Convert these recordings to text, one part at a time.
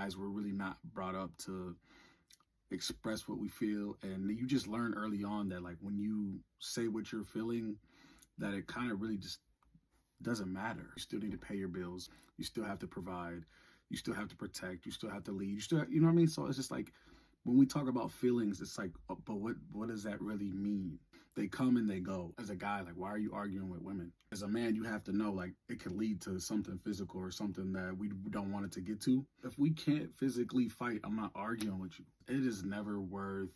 guys, we're really not brought up to express what we feel. And you just learn early on that like when you say what you're feeling, that it kind of really just doesn't matter. You still need to pay your bills. You still have to provide. You still have to protect. You still have to lead. You still, you know what I mean? So it's just like when we talk about feelings, it's like, but what does that really mean? They come and they go. As a guy, like, why are you arguing with women? As a man, you have to know, like, it could lead to something physical or something that we don't want it to get to. If we can't physically fight, I'm not arguing with you. It is never worth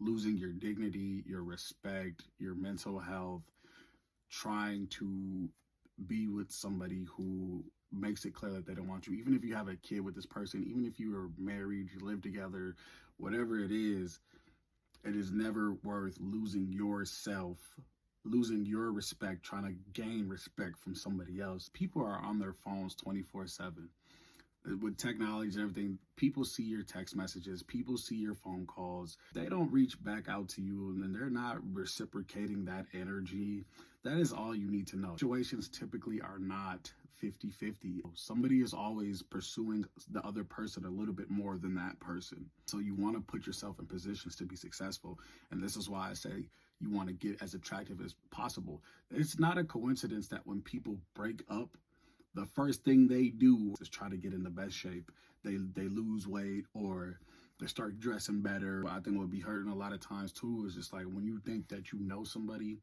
losing your dignity, your respect, your mental health, trying to be with somebody who makes it clear that they don't want you. Even if you have a kid with this person, even if you are married, you live together, whatever it is never worth losing yourself, losing your respect, trying to gain respect from somebody else. People are on their phones 24/7. With technology and everything, people see your text messages, people see your phone calls. They don't reach back out to you and they're not reciprocating that energy. That is all you need to know. Situations typically are not 50-50. Somebody is always pursuing the other person a little bit more than that person. So you want to put yourself in positions to be successful. And this is why I say you want to get as attractive as possible. It's not a coincidence that when people break up, the first thing they do is try to get in the best shape. They lose weight or they start dressing better. I think what be hurting a lot of times too is just like when you think that you know somebody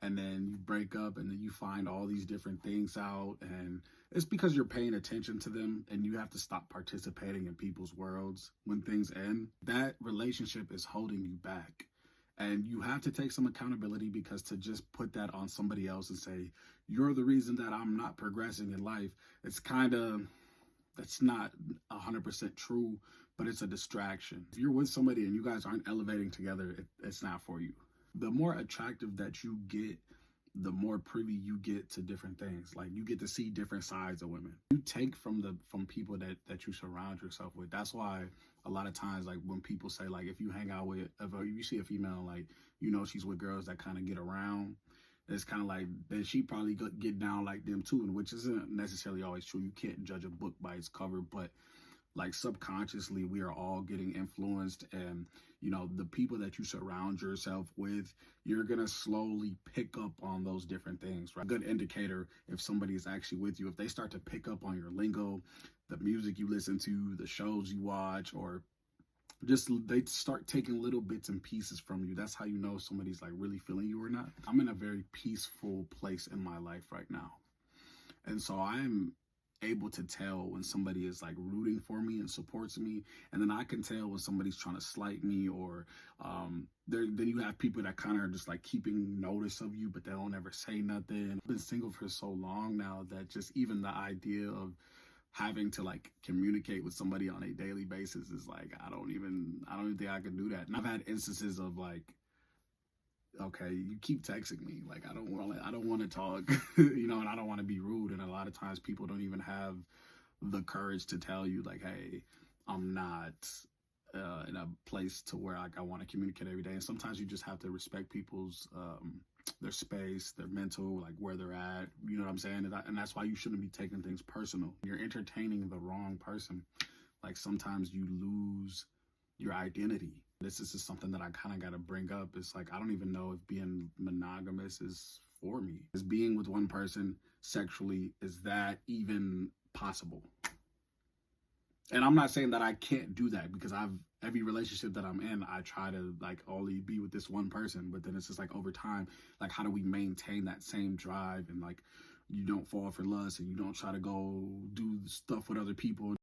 and then you break up and then you find all these different things out, and it's because you're paying attention to them and you have to stop participating in people's worlds when things end. That relationship is holding you back. And you have to take some accountability, because to just put that on somebody else and say, you're the reason that I'm not progressing in life, it's that's not 100% true, but it's a distraction. If you're with somebody and you guys aren't elevating together, it's not for you. The more attractive that you get, the more privy you get to different things. Like you get to see different sides of women. You take from people that you surround yourself with. That's why a lot of times, like when people say, like, if you hang out with, if you see a female, like, you know, she's with girls that kind of get around, it's kind of like that she probably get down like them too, which isn't necessarily always true. You can't judge a book by its cover, but like subconsciously we are all getting influenced, and you know, the people that you surround yourself with, you're gonna slowly pick up on those different things, right? A good indicator if somebody is actually with you, if they start to pick up on your lingo, the music you listen to, the shows you watch, or just they start taking little bits and pieces from you. That's how you know if somebody's like really feeling you or not. I'm in a very peaceful place in my life right now, and so I'm able to tell when somebody is like rooting for me and supports me, and then I can tell when somebody's trying to slight me, or then you have people that kind of are just like keeping notice of you, but they don't ever say nothing. I've been single for so long now that just even the idea of having to like communicate with somebody on a daily basis is like I don't even think I can do that. And I've had instances of like, okay, you keep texting me, like I don't want to talk, you know, and I don't want to be rude. And a lot of times people don't even have the courage to tell you like, hey, I'm not in a place to where like I want to communicate every day. And sometimes you just have to respect people's their space, their mental, like where they're at, you know what I'm saying? And that's why you shouldn't be taking things personal. You're entertaining the wrong person. Like sometimes you lose your identity. This is just something that I kind of got to bring up. It's like, I don't even know if being monogamous is for me. Is being with one person sexually, is that even possible? And I'm not saying that I can't do that, because every relationship that I'm in, I try to like only be with this one person, but then it's just like over time, like how do we maintain that same drive, and like you don't fall for lust and you don't try to go do stuff with other people.